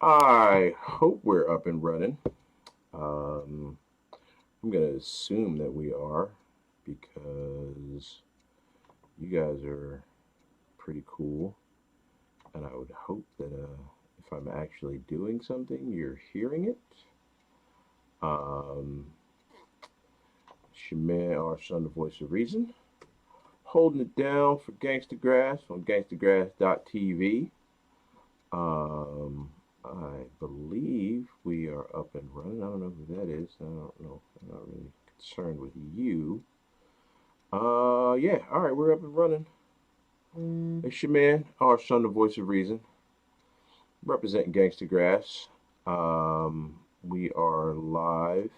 I hope we're up and running. Um, I'm going to assume that we are because you guys are pretty cool. And I would hope that if I'm actually doing something, you're hearing it. Shemay, our son, the voice of reason, holding it down for Gangstagrass on gangstagrass.tv. Um, I believe we are up and running. I don't know who that is. I don't know. I'm not really concerned with you. Yeah. All right, we're up and running. It's your man, our son, the voice of reason, representing Gangsta Grass. We are live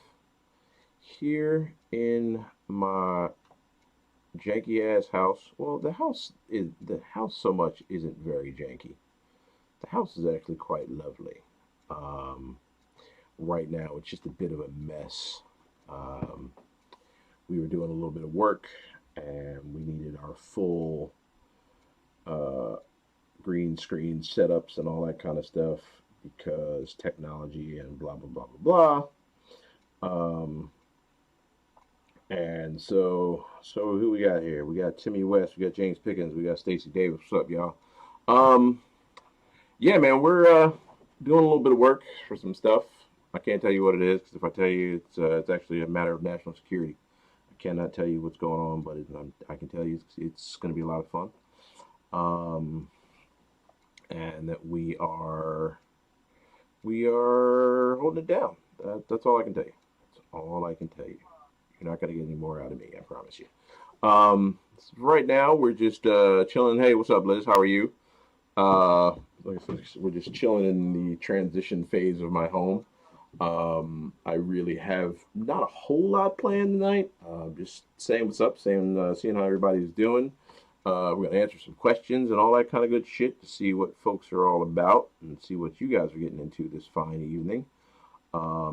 here in my janky ass house. Well, the house so much isn't very janky. The house is actually quite lovely. Um, right now, it's just a bit of a mess. Um, we were doing a little bit of work, and we needed our full uh, green screen setups and all that kind of stuff because technology and blah blah blah blah blah. And so who we got here? We got Timmy West, we got James Pickens, we got Stacey Davis. What's up, y'all? Um, yeah, man, we're doing a little bit of work for some stuff. I can't tell you what it is because if I tell you, it's actually a matter of national security. I cannot tell you what's going on, but I can tell you it's going to be a lot of fun. Um, and that we are holding it down. That's all I can tell you. That's all I can tell you. You're not going to get any more out of me, I promise you. So right now we're just chilling. Hey, what's up, Liz? How are you? Uh, like I said, we're just chilling in the transition phase of my home. I really have not a whole lot planned tonight. Just saying what's up, seeing how everybody's doing. We're gonna answer some questions and all that kind of good shit to see what folks are all about and see what you guys are getting into this fine evening.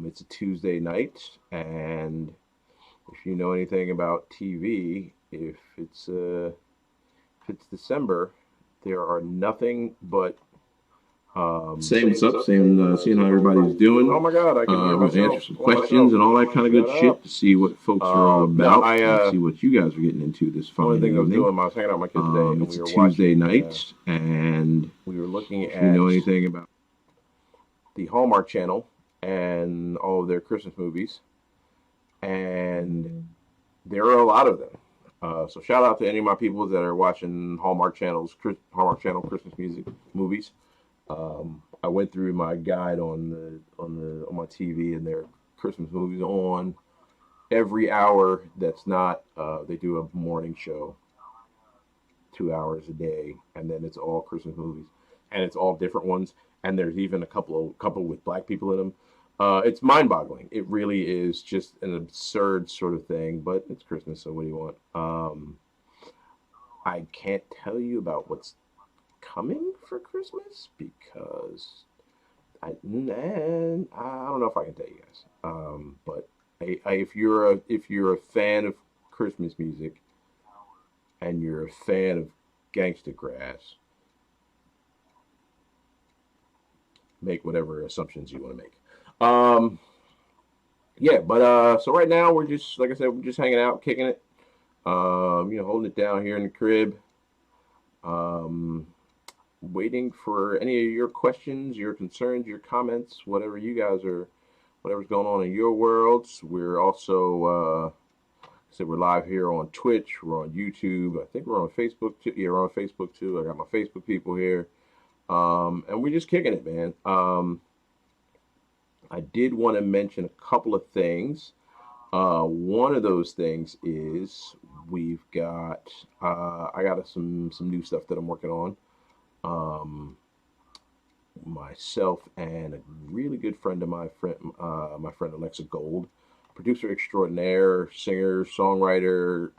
It's a Tuesday night, and if you know anything about TV, if it's December, there are nothing but Same, what's up? Same, seeing how everybody's doing. oh my god, I can hear We're gonna myself. answer some questions and all that kind of good shit to see what folks are all No, about and see what you guys are getting into this one of fine the things I was evening. doing, I was hanging out with my kids today, and It's we a were Tuesday watching. night, and We were looking if you know at anything about the Hallmark Channel and all of their Christmas movies, and there are a lot of them. So shout out to any of my people that are watching Hallmark Channel Christmas music movies. I went through my guide on my TV, and there are Christmas movies on every hour. That's not they do a morning show, 2 hours a day, and then it's all Christmas movies, and it's all different ones. And there's even a couple with black people in them. It's mind-boggling. It really is just an absurd sort of thing, but it's Christmas, so what do you want? I can't tell you about what's coming for Christmas because I don't know if I can tell you guys. But if you're a fan of Christmas music and you're a fan of Gangsta Grass, make whatever assumptions you want to make. Yeah, but so right now we're just like I said, we're just hanging out, kicking it. Holding it down here in the crib. Um, Waiting for any of your questions, your concerns, your comments, whatever's going on in your worlds. We're also, said we're live here on Twitch. We're on YouTube. I think we're on Facebook too. Yeah, we're on Facebook too. I got my Facebook people here, and we're just kicking it, man. I did want to mention a couple of things. One of those things is we've got I got some new stuff that I'm working on. Um, Myself and a really good friend of my friend Alexa Gold, producer extraordinaire, singer, songwriter,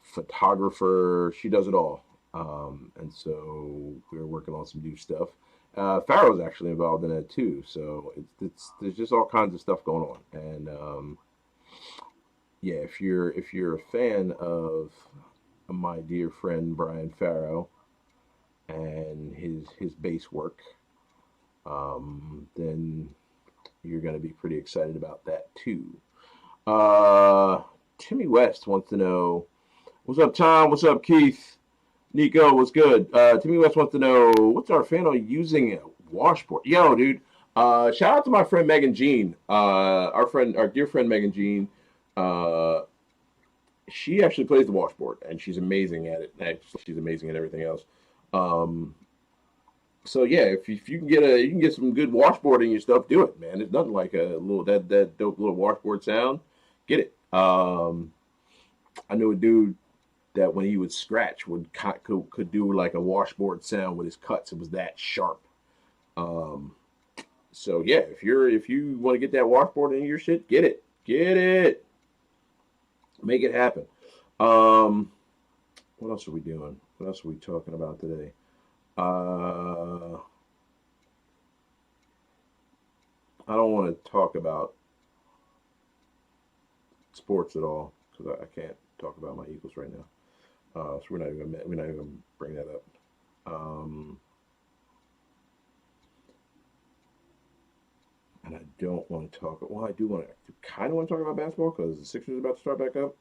photographer. She does it all. And so we're working on some new stuff. Pharaoh's actually involved in that too. So it's there's just all kinds of stuff going on. And yeah, if you're a fan of my dear friend Brian Farrow and his bass work, then you're going to be pretty excited about that too. Timmy West wants to know, what's up, Tom? What's up, Keith? Nico, what's good? Timmy West wants to know, what's our fan on using a washboard? Yo, dude. Shout out to my friend Megan Jean. Our dear friend Megan Jean. She actually plays the washboard, and she's amazing at it. Actually, she's amazing at everything else. So yeah, if you can get some good washboard in your stuff, do it, man. There's nothing like a little that dope little washboard sound. Get it. I knew a dude that when he would scratch could do like a washboard sound with his cuts. It was that sharp. So yeah, if you want to get that washboard in your shit, get it, make it happen. What else are we doing? What else are we talking about today? I don't want to talk about sports at all because I can't talk about my Eagles right now. So we're not even gonna bring that up. And I don't want to talk. Well, I do kind of want to talk about basketball because the Sixers are about to start back up.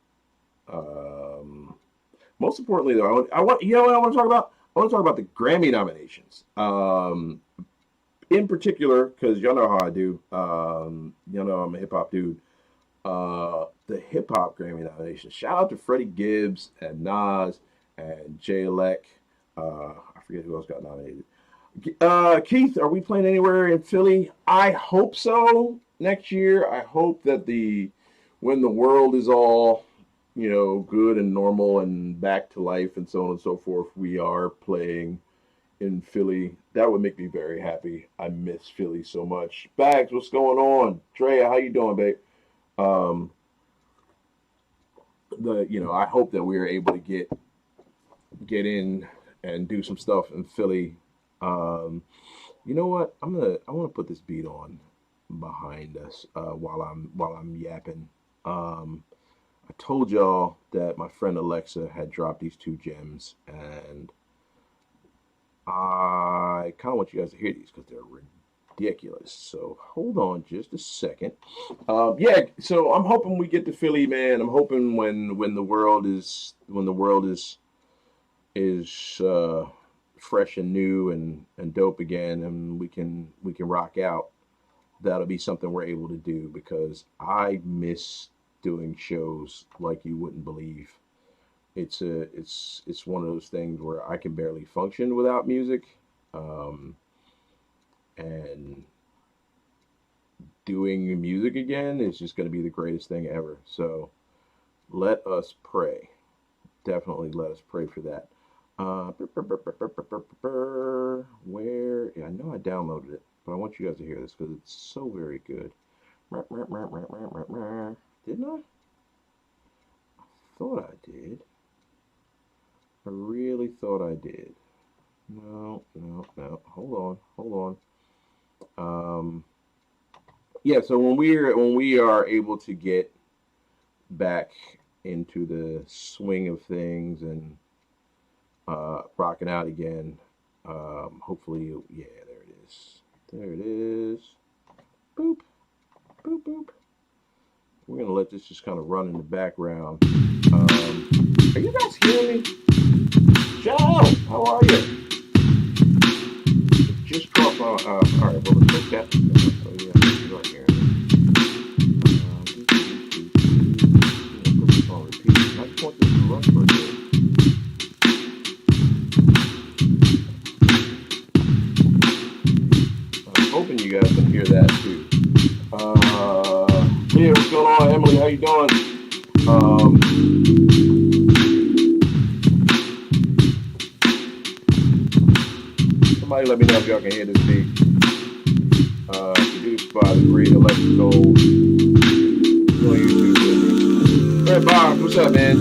Most importantly, though, I want what I want to talk about. I want to talk about the Grammy nominations. In particular, because y'all know how I do. Y'all know I'm a hip hop dude. The hip hop Grammy nominations. Shout out to Freddie Gibbs and Nas and Jay Elec. I forget who else got nominated. Keith, are we playing anywhere in Philly? I hope so next year. I hope that when the world is all, good and normal and back to life and so on and so forth, we are playing in Philly. That would make me very happy. I miss Philly so much. Bags, what's going on? Drea, how you doing, babe? I hope that we are able to get in and do some stuff in Philly. You know what? I want to put this beat on behind us while I'm yapping. I told y'all that my friend Alexa had dropped these two gems, and I kind of want you guys to hear these because they're ridiculous. So hold on just a second. So I'm hoping we get to Philly, man. I'm hoping when the world is fresh and new and dope again, and we can rock out. That'll be something we're able to do because I miss doing shows like you wouldn't believe. It's one of those things where I can barely function without music, and doing music again is just going to be the greatest thing ever. So let us pray. Definitely let us pray for that. Where? Yeah, I know I downloaded it, but I want you guys to hear this because it's so very good. Didn't I? I thought I did. I really thought I did. No. Hold on. Yeah. So when we are able to get back into the swing of things and rocking out again, hopefully, yeah. There it is. Boop, boop, boop. We're gonna let this just kind of run in the background. Are you guys hearing me? Joe, how are you? Just crossed my. All right, well, let's take that. Oh yeah, you're right here. Put this on repeat. I just want this to run for a bit. I'm hoping you guys can hear that too. Yeah, what's going on, Emily? How you doing? Somebody let me know if y'all can hear this beat. Produced by the great Alexa Gold. It's on YouTube with me. Fred Boggs, what's up, man?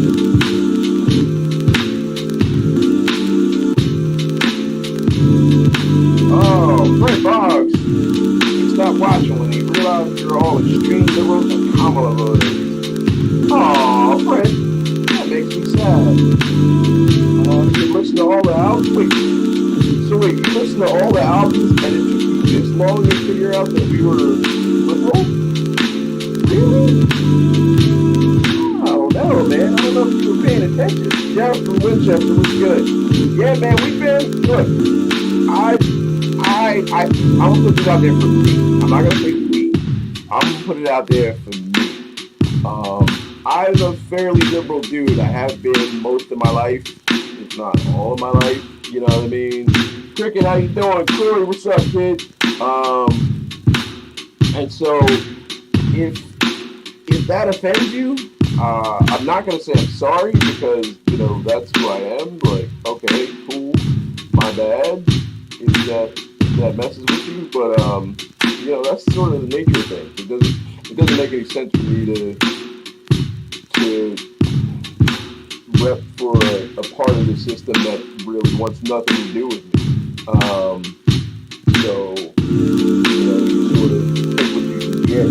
Oh, Fred Boggs. He stopped watching when he realized you're all extreme liberals and Kamala voters. Oh, Fred, that makes me sad. albums? Wait, so wait, you listened to all the albums and it took you this long to figure out that we were liberal? Really? I don't know, man. I don't know if you were paying attention. Jeff from Winchester was good. Yeah, man, we've been, look, I'm gonna put this out there for me. I'm not gonna say we. I'm gonna put it out there for me. I'm a fairly liberal dude. I have been most of my life, if not all of my life. You know what I mean? Cricket, how you doing? Corey, what's up, kid? And so if that offends you, I'm not gonna say I'm sorry because you know that's who I am. Like, okay, cool, my bad. If that messes with you, but you know that's sort of the nature of things. It doesn't make any sense for me to rep for a part of the system that really wants nothing to do with me. So you know, you sort of take what you can get.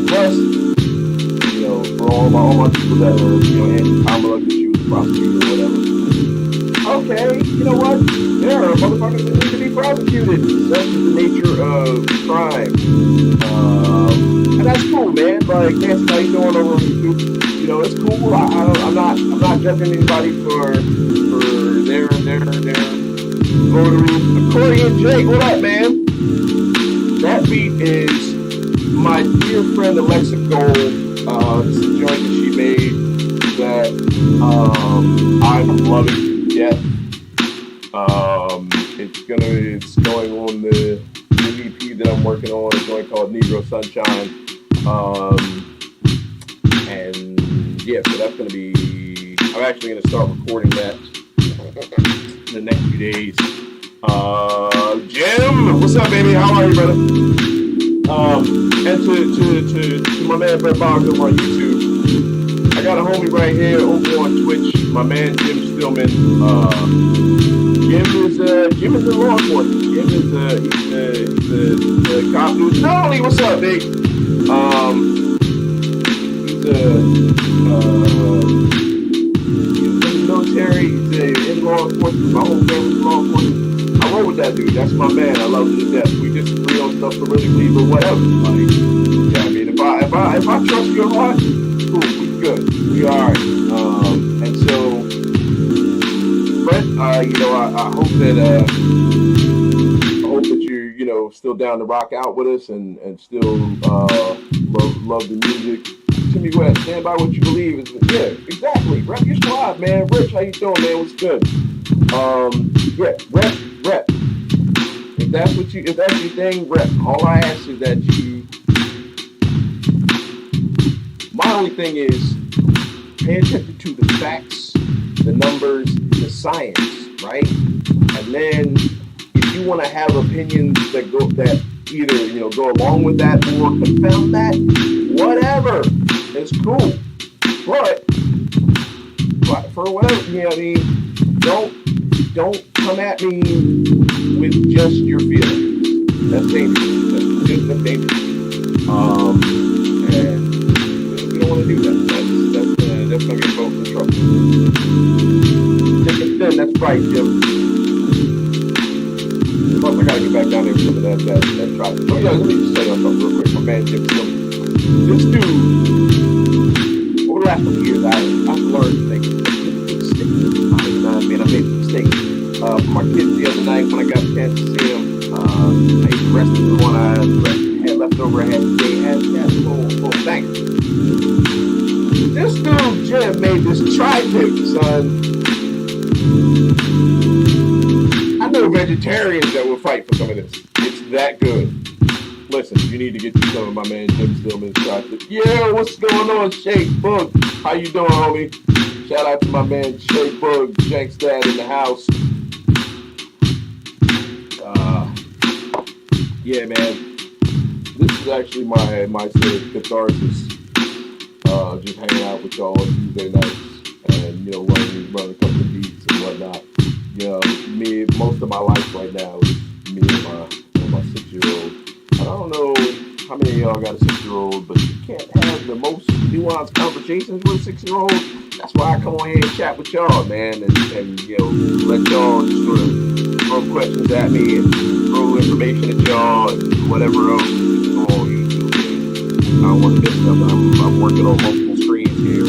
Plus, you know, for all my people that are, you know, anti-Kamala because she was a prosecutor or whatever. Okay, you know what? There are motherfuckers that need to be prosecuted. Such is the nature of crime. And that's cool, man. Like, Nancy, how you doing over on YouTube? You know, it's cool. I'm not judging anybody for their voteries. Corey and Jake, what up, man? That beat is my dear friend Alexa Gold. This is a joint that she made that I'm loving to death. It's going on the EP that I'm working on, a joint called Negro Sunshine. And yeah, so that's gonna be, I'm actually gonna start recording that in the next few days. Jim, what's up, baby? How are you, brother? And to my man Brett Boggs over on YouTube. I got a homie right here over on Twitch, my man Jim Stillman. Jim is in law enforcement. Jim is a cop who's not only, what's up, big? He's in the military, he's in law enforcement, my whole family's law enforcement. I roll with that dude, that's my man, I love him to death. We disagree on stuff politically, but whatever. Like, yeah, I mean, if I trust your heart, cool, we good, we alright. And so, Brett, you know, I hope that you're, you know, still down to rock out with us and still love the music. Timmy West, stand by what you believe is, yeah, exactly. Rep your squad, man. Rich, how you doing, man? What's good? Rep. If that's your thing, rep. All I ask is that you. My only thing is pay attention to the facts, the numbers, the science, right? And then if you want to have opinions that either, you know, go along with that or confound that, whatever, it's cool. But for whatever, you know what I mean, don't come at me with just your feelings. That's dangerous. That's dangerous. And we don't want to do that. That's gonna get folks in trouble. Thick and thin, that's right, Jim. Plus, I gotta get back down there for some of that traffic. Oh yeah, let me just tell you something real quick. My man Jim Stillman. This dude, over the last couple of years, I've learned to make mistakes. I made some mistakes. For my kids the other night when I got a chance to see them, I ate the rest of the one I had left over. I had a full thing. This dude Jim made this tri-tip, son. I know vegetarians that will fight for some of this. It's that good. Listen, you need to get you some of my man Jim Stillman's tri-tip. Yeah, what's going on, Shake Bug? How you doing, homie? Shout out to my man Shake Bug, Jank's dad in the house. Yeah, man. This is actually my sort of catharsis. Just hanging out with y'all on Tuesday nights and, you know, running a couple of beats and whatnot. You know, most of my life right now is me and my 6-year-old. I don't know how many of y'all got a 6-year-old, but you can't have the most nuanced conversations with a 6-year-old. That's why I come on here and chat with y'all, man, and let y'all just sort of throw questions at me and throw information at y'all and whatever else is going on YouTube. I don't want to miss nothing. I'm working on multiple screens here.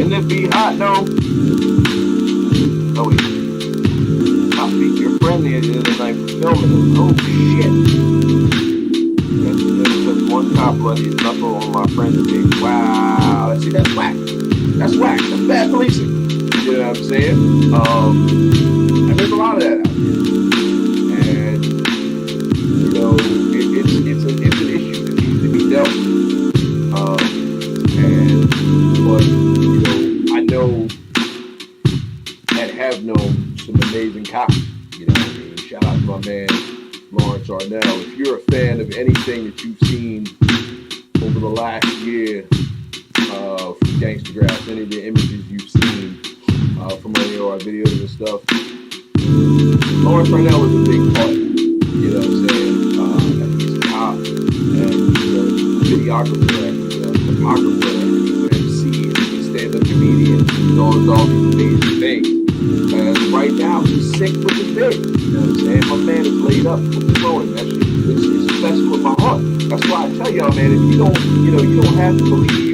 And this be hot though. Oh wait. I speak to your friend the other night for filming it. Oh shit. And because one cop bloody his knuckle on my friend's face. Wow. See, that's whack. That's whack. That's bad policing. You know what I'm saying? And there's a lot of that out there. And it's an issue that needs to be dealt with. But I know and have known some amazing cops. You know what I mean? Shout out to my man Lawrence Arnell. If you're a fan of anything that you've seen over the last year from Gangstagrass, any of the images you've seen from any of our videos and stuff, Lawrence Arnell is a big part of it. You know what I'm saying? And he's a cop, and he's a videographer, and he's a photographer, and he's an MC, and he's a stand-up comedian, and all these amazing things. And right now, he's sick with his bed. You know what I'm saying? My man is laid up with the phone. That shit is messing with my heart. That's why I tell y'all, man, if you don't have to believe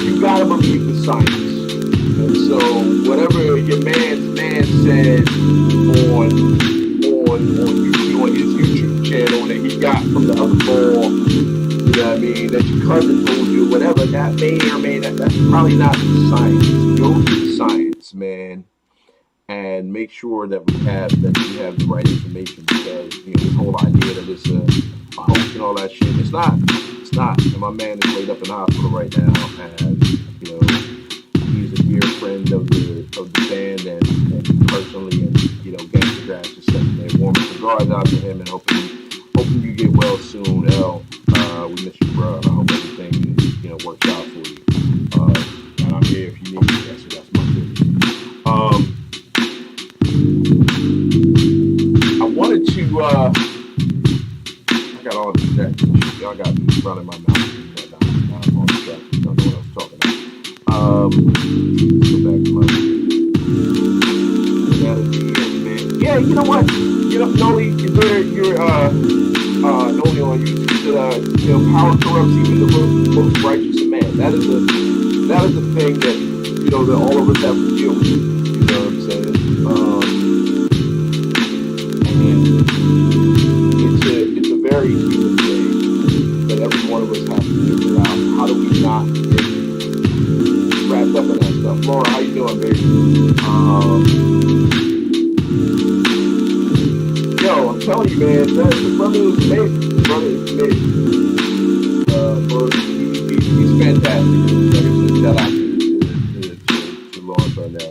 you gotta believe the science. And so whatever your man said on his YouTube channel that he got from the other ball, you know what I mean, that your cousin told you, whatever, that may or may not, that's probably not the science. Go to the science, man, and make sure that you have the right information, because this whole idea that it's a hoax and all that shit, it's not. And my man is laid up in the hospital right now, and he's a dear friend of the band and personally, and Gangstagrass is sending their warmest regards out to him and hoping you get well soon, L. We miss you, bro. I hope everything works out for you. And I'm here if you need me. So that's my business. I wanted to. I got all the distractions. Y'all got me running my mouth. I'm all distracted. Don't know what I was talking about. Let's go back to my man. Yeah, you know what? Noli, you're Noli on YouTube said, power corrupts even the most righteous of man. That is a thing that that all of us have to deal with. You know what I'm saying? And it's a very human thing that every one of us has to figure out. How do we not get wrapped up in that stuff? Laura, how you doing, baby? Yo, I'm telling you, man, the brother is amazing. He's fantastic. Like I said, shout out to Lawrence right now.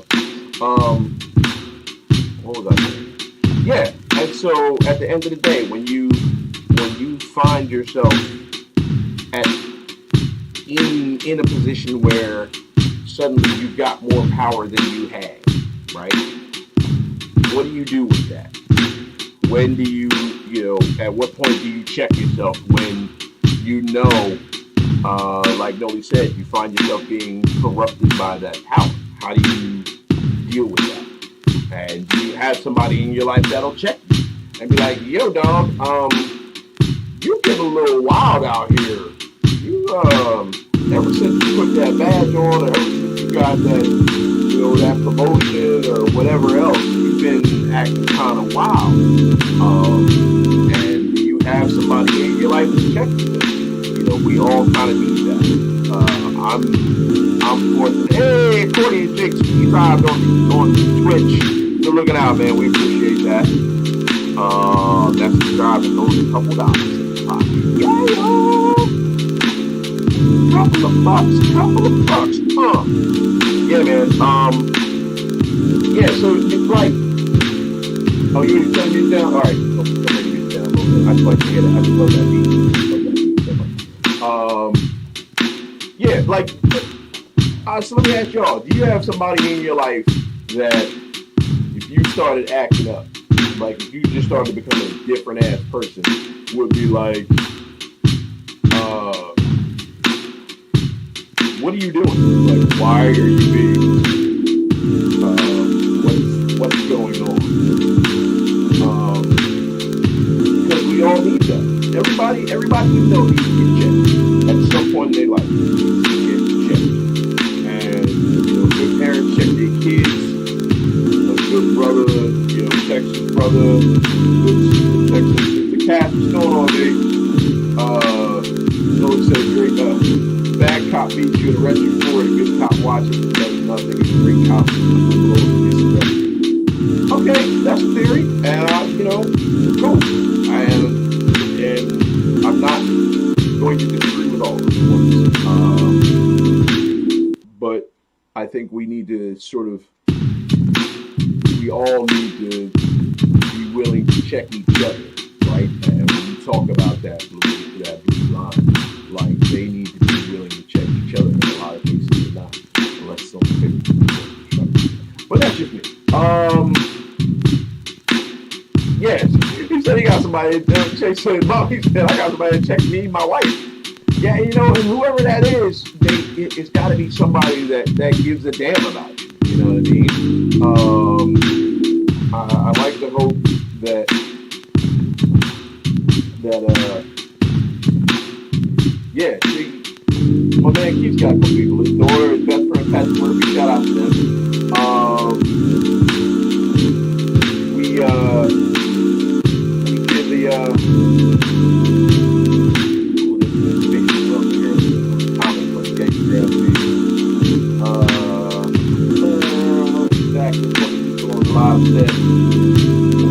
What was I saying? Yeah, and so at the end of the day, when you find yourself in a position where suddenly you've got more power than you had, right? What do you do with that? When do you at what point do you check yourself when like Noli said, you find yourself being corrupted by that power? How do you deal with that? And do you have somebody in your life that'll check you and be like, yo, dog, you get a little wild out here. You, ever since you put that badge on, or ever since you got that, that promotion or whatever else, you've been acting kind of wild. And do you have somebody in your life to check you? We all kind of need that. I'm fortunate. Hey, Courtney and Jake subscribed on Twitch. So looking out, man. We appreciate that. That subscribe and those a couple dollars in the pocket. Yeah, couple of bucks. Yeah, man. Yeah, so it's like, oh, you already turned it down? All right, okay, turn it down a little bit. I just like to hear that. I just love that beat. Yeah, like, so let me ask y'all, do you have somebody in your life that if you started acting up, like if you just started to become a different ass person, would be like, what are you doing? Like, why are you being? What's going on? Because we all need that. Everybody you know needs to get checked at some point in their life. Needs to get checked, and good parents check their kids. A good brother, checks his brother. Good sister checks his sister. Cat, what's going on, babe? It says great. Bad cop beats you and arrests you for it. A good cop watches and does nothing. A great cop okay, that's a theory, and cool. And I'm not going to disagree with all those points. But I think we need to we all need to be willing to check each other, right? And when you talk about that blue line, like they need to be willing to check each other. In a lot of cases, they're not, unless someone picks. But that's just me. Yes, he said he got somebody to check. He said I got somebody to check me, my wife. Yeah, and whoever that is, it's got to be somebody that gives a damn about you. You know what I mean? I like to hope that yeah. See, my man Keith's got some people. His daughter, his best friend Patrick Murphy. Shout out to them. We did the comments on Gangstagrass. Exactly what people on the live said.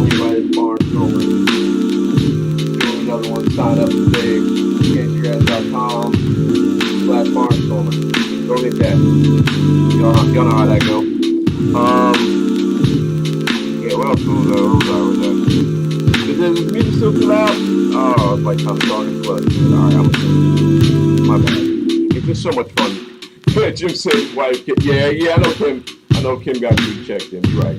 Everybody's barnstorming. Doing another one. Sign up today. Gangstagrass.com/barnstorming. Go get that. Y'all know how that go. Yeah, what else was that? Is the music still too loud? Oh, it's like I'm starting to flood. Alright, my bad. It's just so much fun. Jim said his wife, yeah, I know Kim got you checked in. You're right.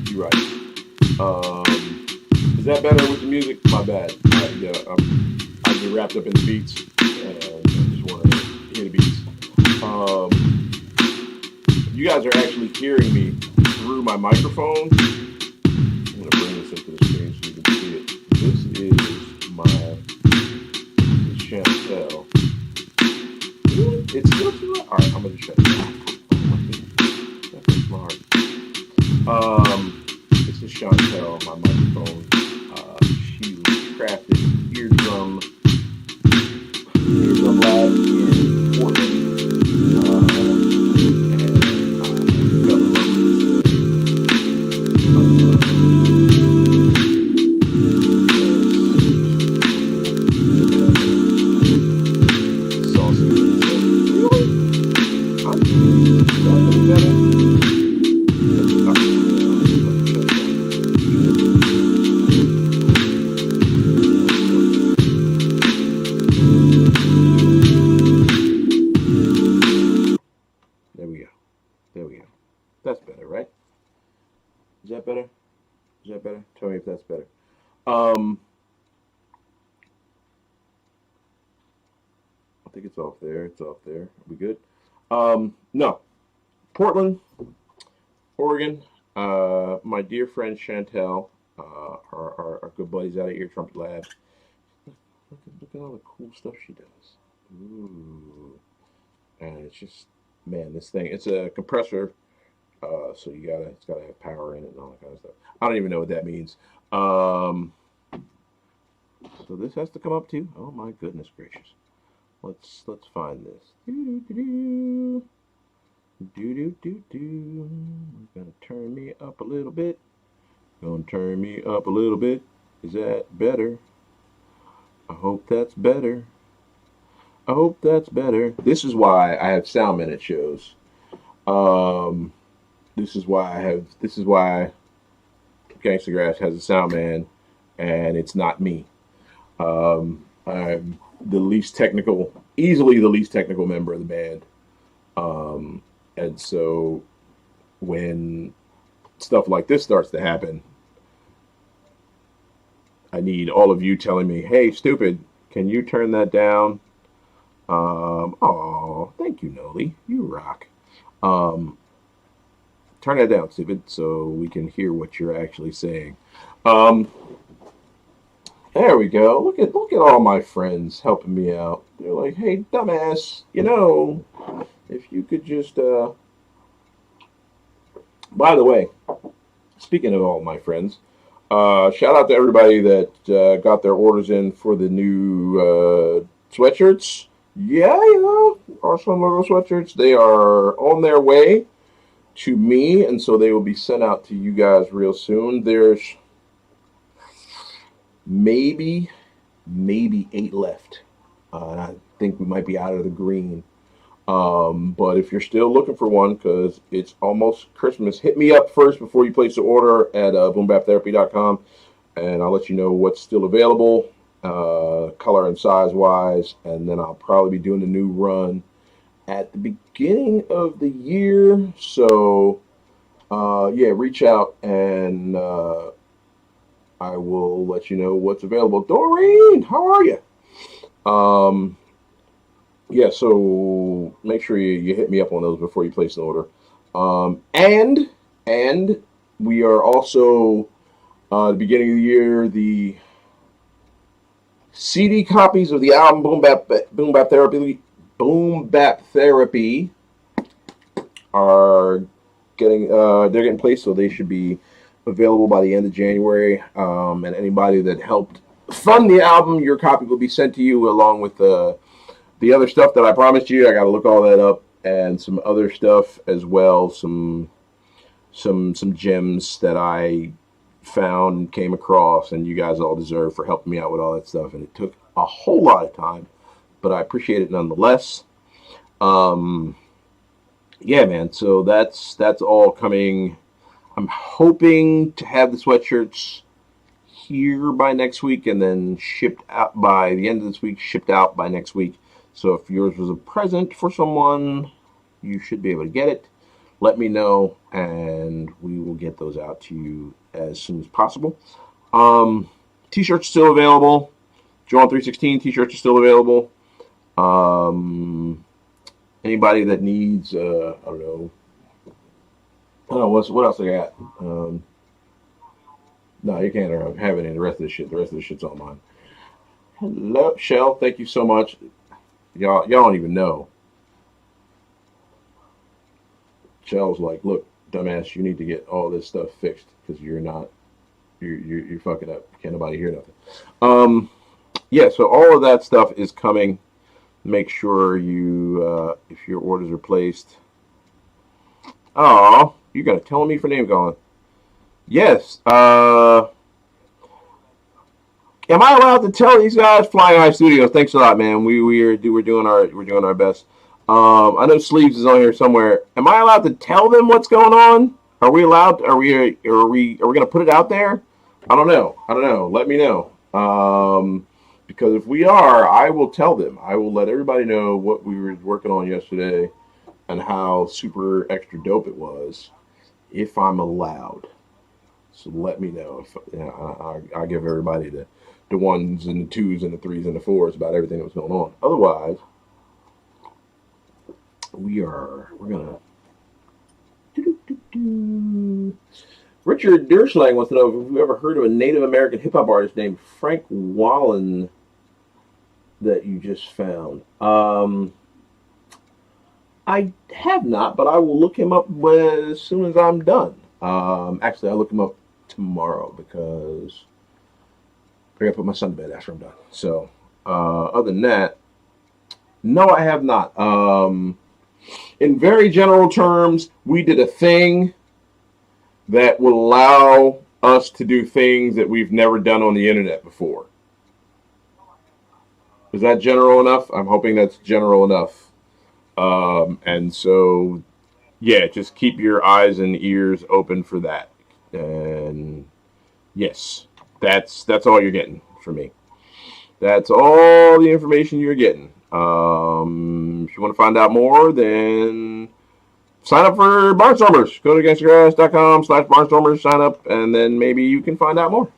Is that better with the music? My bad. I've been wrapped up in the beats, and I just want to hear the beats. You guys are actually hearing me through my microphone. I'm going to bring this into the screen so you can see it. This is Chantel. It's still too loud. Alright, I'm going to shut it down. That breaks my heart. This is Chantel, my microphone. She crafted eardrum lab in Portland. There we go. That's better, right? Is that better? Tell me if that's better. I think it's off there. Are we good? No. Portland, Oregon. My dear friend Chantel, our good buddies out of Ear Trumpet Lab. Look at all the cool stuff she does. Ooh. And it's just, man, this thing, it's a compressor, so it's gotta have power in it and all that kind of stuff. I don't even know what that means. So this has to come up too. Oh my goodness gracious. Let's find this. We're gonna turn me up a little bit. Is that better? I hope that's better. This is why I have sound minute shows. This is why Gangstagrass has a sound man, and it's not me. I'm easily the least technical member of the band. And so when stuff like this starts to happen, I need all of you telling me, hey, stupid, can you turn that down? Oh, thank you, Noli. You rock. Um, Turn that down, stupid, so we can hear what you're actually saying. Um, there we go. Look at all my friends helping me out. They're like, hey, dumbass, if you could just. By the way, speaking of all my friends, shout out to everybody that got their orders in for the new sweatshirts. Yeah, Arsenal logo sweatshirts. They are on their way to me, and so they will be sent out to you guys real soon. There's maybe 8 left. And I think we might be out of the green. But if you're still looking for one, because it's almost Christmas, hit me up first before you place the order at boombaptherapy.com, and I'll let you know what's still available, color and size wise, and then I'll probably be doing a new run at the beginning of the year. So, yeah, reach out and I will let you know what's available. Doreen, how are you? Yeah, so make sure you hit me up on those before you place an order. And we are also the beginning of the year, the CD copies of the album Boom Bap Therapy are they're getting placed, so they should be available by the end of January. And anybody that helped fund the album, your copy will be sent to you along with the other stuff that I promised you. I got to look all that up, and some other stuff as well. Some gems that I found and came across, and you guys all deserve for helping me out with all that stuff. And it took a whole lot of time, but I appreciate it nonetheless. Yeah, man. So that's all coming. I'm hoping to have the sweatshirts here by next week, and then shipped out by the end of this week. Shipped out by next week. So if yours was a present for someone, you should be able to get it. Let me know, and we will get those out to you as soon as possible. T-shirts still available. Joe 316 T-shirts are still available. Anybody that needs, I don't know, what else I got? No, you can't have any of the rest of the shit. The rest of the shit's all mine. Hello, Shell. Thank you so much. Y'all don't even know. Shell's like, look, dumbass, you need to get all this stuff fixed because you're fucking up. Can't nobody hear nothing. Yeah, so all of that stuff is coming. Make sure you, if your orders are placed. Oh, you got to tell me for name calling. Yes. Am I allowed to tell these guys? Flying High Studios. Thanks a lot, man. We're doing our best. I know Sleeves is on here somewhere. Am I allowed to tell them what's going on? Are we allowed? Are we gonna put it out there? I don't know. Let me know. Because if we are, I will tell them. I will let everybody know what we were working on yesterday and how super extra dope it was, if I'm allowed. So let me know. I'll give everybody the ones and the twos and the threes and the fours about everything that was going on. Otherwise, we're gonna. Richard Derschlang wants to know if you've ever heard of a Native American hip hop artist named Frank Wallen that you just found. I have not, but I will look him up as soon as I'm done. Actually, I'll look him up tomorrow because I gotta put my son to bed after I'm done. So, other than that, no, I have not. In very general terms, we did a thing that will allow us to do things that we've never done on the internet before. Is that general enough? I'm hoping that's general enough. And so, yeah, just keep your eyes and ears open for that. And yes, that's all you're getting from me. That's all the information you're getting. If you want to find out more, then sign up for Barnstormers. Go to gangstagrass.com/Barnstormers, sign up, and then maybe you can find out more.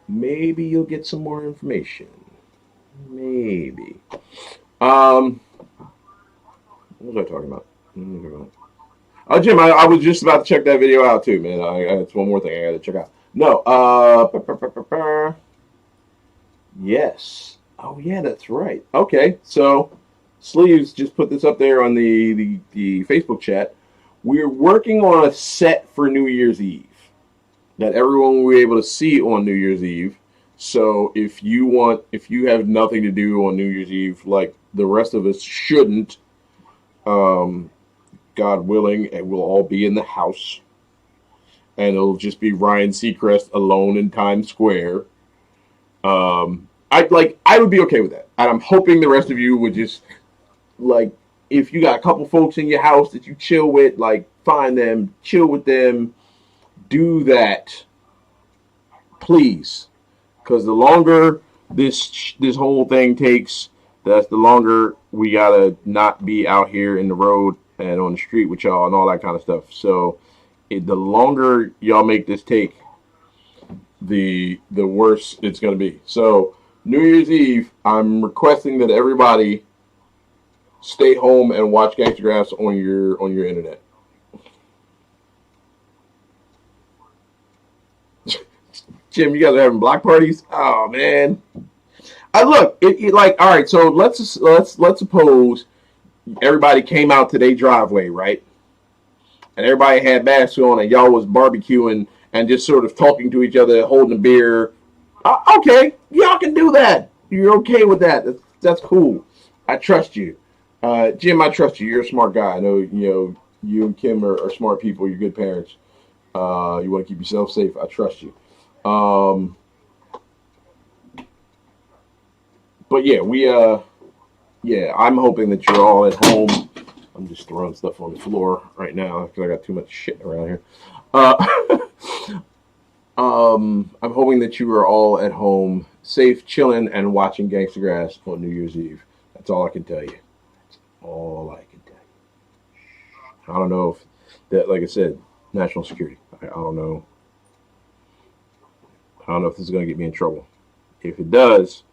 maybe you'll get some more information. Maybe. Um, what was I talking about? Oh, Jim, I was just about to check that video out too, man. It's one more thing I got to check out. No, yes. Oh, yeah, that's right. Okay, so Sleeves just put this up there on the Facebook chat. We're working on a set for New Year's Eve that everyone will be able to see on New Year's Eve. So if you have nothing to do on New Year's Eve, like the rest of us shouldn't, um, God willing, and we'll all be in the house, and it'll just be Ryan Seacrest alone in Times Square. I would be okay with that, and I'm hoping the rest of you would just like, if you got a couple folks in your house that you chill with, like find them, chill with them, do that, please, because the longer this whole thing takes, that's the longer we gotta not be out here in the road and on the street with y'all and all that kind of stuff. So, the longer y'all make this take, the worse it's gonna be. So, New Year's Eve, I'm requesting that everybody stay home and watch Gangstagrass on your internet. Jim, you guys are having block parties? Oh man. I look, like, all right, so let's suppose everybody came out to their driveway, right? And everybody had masks on and y'all was barbecuing and just sort of talking to each other, holding a beer. Okay, y'all can do that. You're okay with that. That's cool. I trust you. Jim, I trust you. You're a smart guy. I know, you and Kim are smart people. You're good parents. You want to keep yourself safe. I trust you. But yeah, I'm hoping that you're all at home. I'm just throwing stuff on the floor right now because I got too much shit around here. Uh, I'm hoping that you are all at home, safe, chilling, and watching Gangstagrass on New Year's Eve. That's all I can tell you. That's all I can tell you. I don't know if that, like I said, national security. I don't know. I don't know if this is going to get me in trouble. If it does,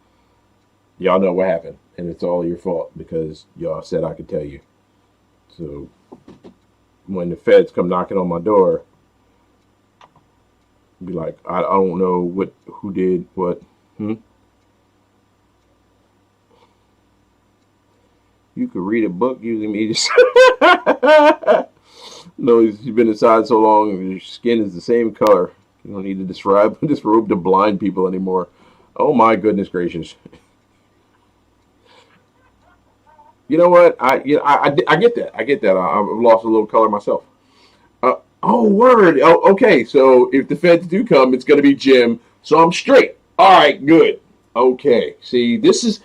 y'all know what happened, and it's all your fault because y'all said I could tell you. So when the feds come knocking on my door, be like, I don't know who did what. You could read a book using me. No, you've been inside so long, your skin is the same color. You don't need to describe this robe to blind people anymore. Oh my goodness gracious. You know what? I get that. I get that. I've lost a little color myself. Oh, word. Oh, okay. So if the feds do come, it's going to be Jim. So I'm straight. All right, good. Okay. See, this is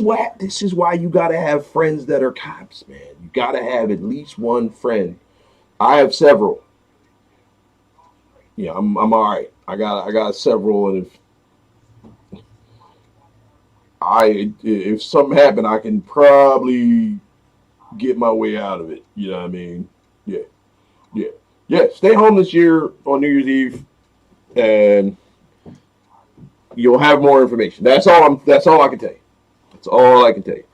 why you got to have friends that are cops, man. You got to have at least one friend. I have several. Yeah, I'm all right. I got several, and if something happened, I can probably get my way out of it. You know what I mean? Yeah, yeah, yeah. Stay home this year on New Year's Eve, and you'll have more information. That's all I can tell you. That's all I can tell you.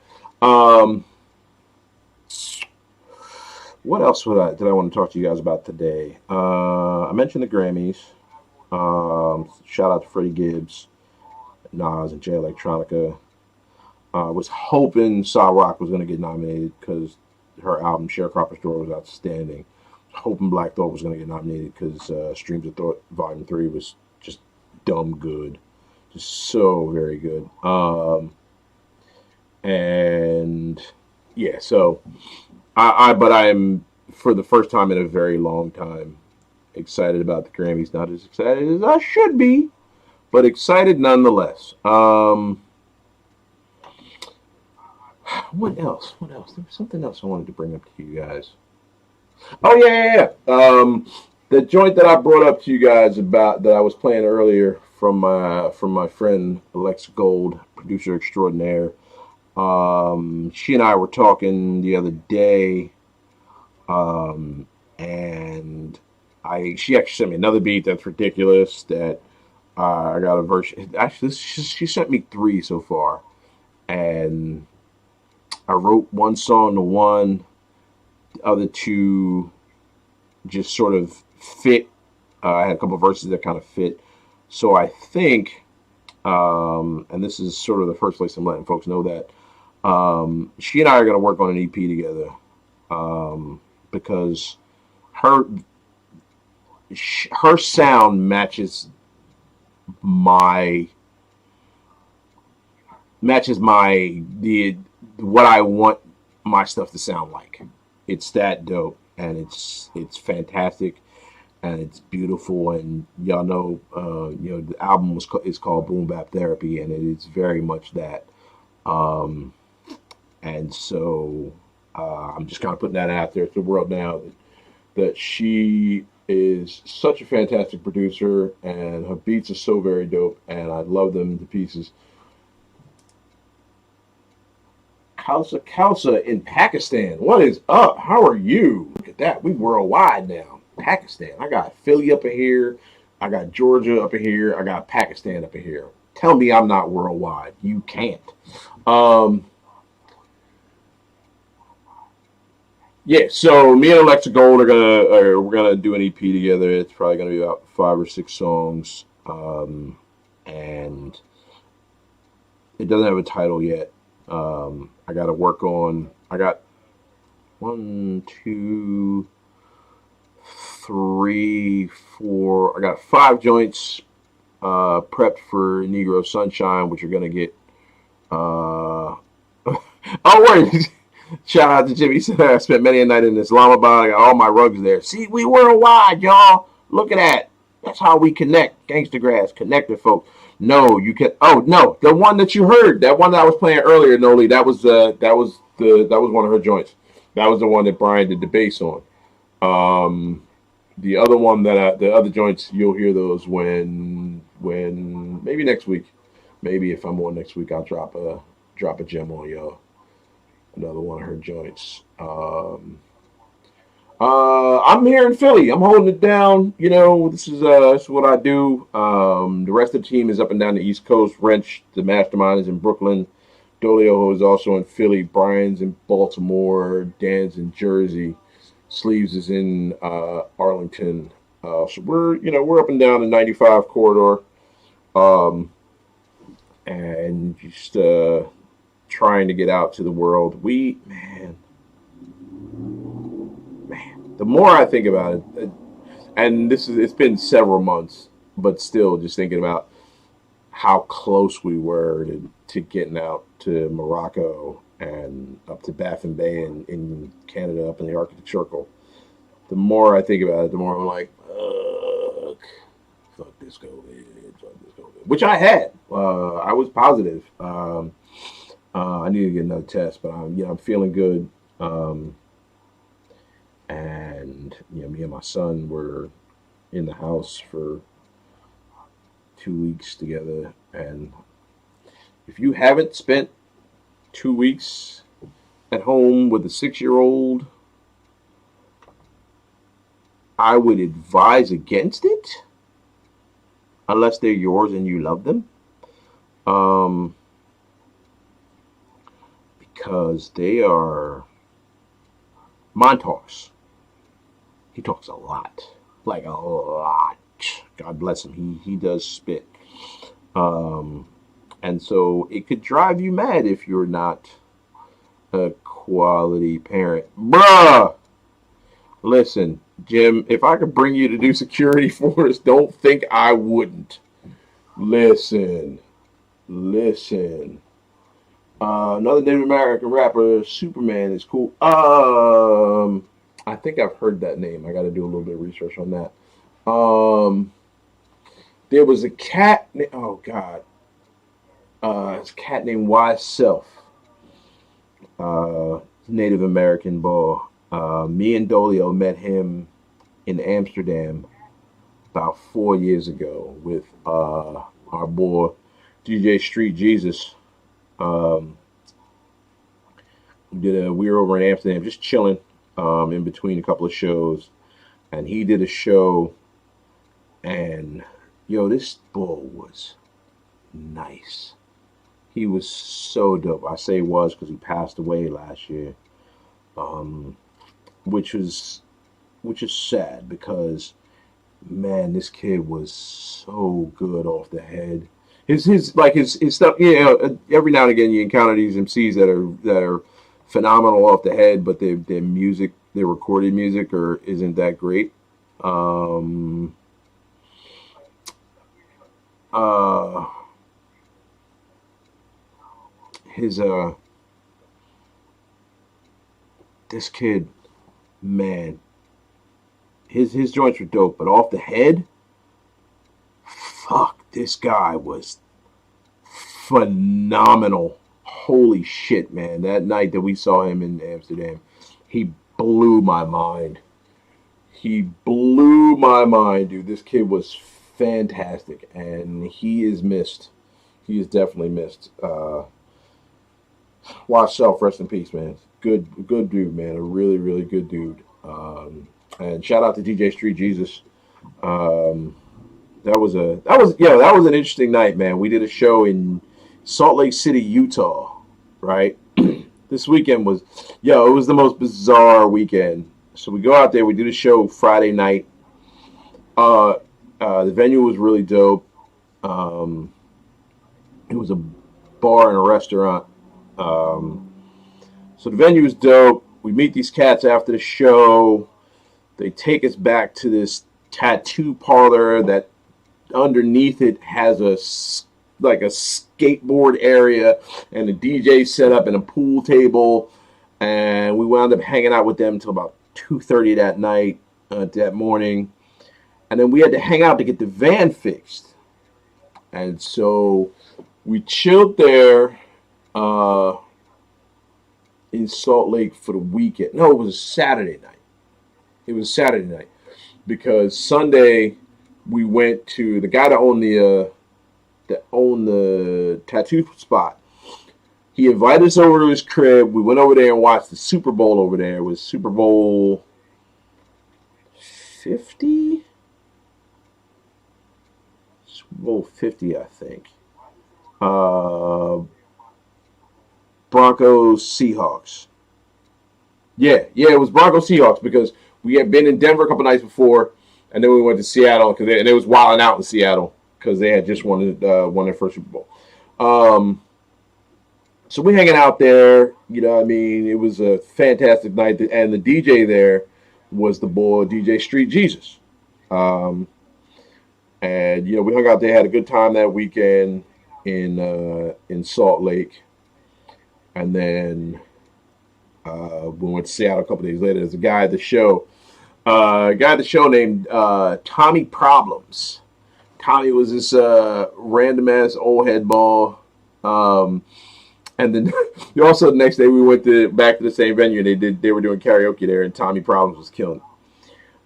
What else did I want to talk to you guys about today? I mentioned the Grammys. Shout out to Freddie Gibbs, Nas, and Jay Electronica. Was hoping Saw Rock was going to get nominated because her album Sharecropper's Door was outstanding. Hoping Black Thought was going to get nominated because Streams of Thought Volume 3 was just dumb good. Just so very good. And yeah, so but I am, for the first time in a very long time, excited about the Grammys. Not as excited as I should be, but excited nonetheless. What else? What else? There was something else I wanted to bring up to you guys. Oh yeah. The joint that I brought up to you guys about that I was playing earlier from my friend Alex Gold, producer extraordinaire. She and I were talking the other day, and she actually sent me another beat that's ridiculous that I got a version. Actually, she sent me three so far, and I wrote one song to one. The other two just sort of fit. I had a couple of verses that kind of fit. So I think, and this is sort of the first place I'm letting folks know that she and I are going to work on an EP together, because her her sound my matches my the what I want my stuff to sound like. It's that dope, and it's fantastic, and it's beautiful. And y'all know, the album is called Boom Bap Therapy, and it is very much that. Um, and so I'm just kind of putting that out there to the world now that she is such a fantastic producer, and her beats are so very dope, and I love them to pieces. Khalsa in Pakistan. What is up? How are you? Look at that. We worldwide now. Pakistan. I got Philly up in here. I got Georgia up in here. I got Pakistan up in here. Tell me I'm not worldwide. You can't. Um, yeah. So me and Alexa Gold we're gonna do an EP together. It's probably gonna be about 5 or 6 songs. And it doesn't have a title yet. I got to work on. I got one, two, three, four. I got 5 joints prepped for Negro Sunshine, which are gonna get. Uh, oh wait! Shout out to Jimmy. He said I spent many a night in Islamabad. I got all my rugs there. See, we worldwide, y'all. Look at that. That's how we connect. Gangstagrass, connected folks. No, you can. Oh no, the one that you heard, that one that I was playing earlier, Noli. That was one of her joints. That was the one that Brian did the bass on. Um, the other one the other joints, you'll hear those when maybe next week. Maybe if I'm on next week, I'll drop a gem on y'all. Another one of her joints. I'm here in Philly. I'm holding it down. This is what I do. The rest of the team is up and down the East Coast. Wrench, the mastermind, is in Brooklyn. Dolio is also in Philly. Brian's in Baltimore. Dan's in Jersey. Sleeves is in Arlington. So we're up and down the 95 corridor, um, and just trying to get out to the world. The more I think about it, and it's been several months, but still just thinking about how close we were to getting out to Morocco and up to Baffin Bay in Canada, up in the Arctic Circle. The more I think about it, the more I'm like, fuck this COVID, fuck this COVID. Which I had. I was positive. I need to get another test, but I'm feeling good. And me and my son were in the house for 2 weeks together. And if you haven't spent 2 weeks at home with a 6-year-old, I would advise against it, unless they're yours and you love them, because they are Montauk's. He talks a lot, like a lot. God bless him. He does spit, and so it could drive you mad if you're not a quality parent, bruh. Listen, Jim. If I could bring you to do security for us, don't think I wouldn't. Listen, listen. Another Native American rapper, Superman, is cool. I think I've heard that name. I got to do a little bit of research on that. Um, there was a cat. Oh God, it's a cat named Wise Self. Native American boy. Me and Dolio met him in Amsterdam about 4 years ago with our boy DJ Street Jesus. Um, we were over in Amsterdam just chilling in between a couple of shows, and he did a show, and Yo, this bull was nice. He was so dope. I say was because he passed away last year, um, which was which is sad because man, this kid was so good off the head. His stuff. Yeah, every now and again you encounter these MCs that are phenomenal off the head, but their music, their recorded music, or isn't that great. Um, uh, his this kid, man, his joints were dope, but off the head, fuck, this guy was phenomenal. Holy shit, man! That night that we saw him in Amsterdam, he blew my mind. He blew my mind, dude. This kid was fantastic, and he is missed. He is definitely missed. Watch Self, rest in peace, man. Good dude, man. A really, really good dude. And shout out to DJ Street Jesus. Um, that was an interesting night, man. We did a show in Salt Lake City, Utah, right? This weekend was, it was the most bizarre weekend. So we go out there, we do the show Friday night. Uh, the venue was really dope. Um, it was a bar and a restaurant. Um, so the venue was dope. We meet these cats after the show. They take us back to this tattoo parlor that underneath it has like a skateboard area and a DJ set up and a pool table. And we wound up hanging out with them until about 2:30 that night, that morning. And then we had to hang out to get the van fixed. And so we chilled there in Salt Lake for the weekend. No, it was a Saturday night. It was Saturday night because Sunday we went to the guy that owned the tattoo spot. He invited us over to his crib. We went over there and watched the Super Bowl over there. It was Super Bowl 50? Super Bowl 50, I think. Uh, Broncos Seahawks. Yeah, it was Broncos Seahawks because we had been in Denver a couple nights before, and then we went to Seattle and it was wilding out in Seattle because they had just won their first Super Bowl. So we hanging out there, you know what I mean? It was a fantastic night, and the DJ there was the boy DJ Street Jesus. Um, and we hung out there, had a good time that weekend in Salt Lake, and then we went to Seattle a couple days later. There's a guy at the show, named Tommy Problems. Tommy was this random ass old head ball. And then also the next day we went back to the same venue and they were doing karaoke there and Tommy Problems was killing it.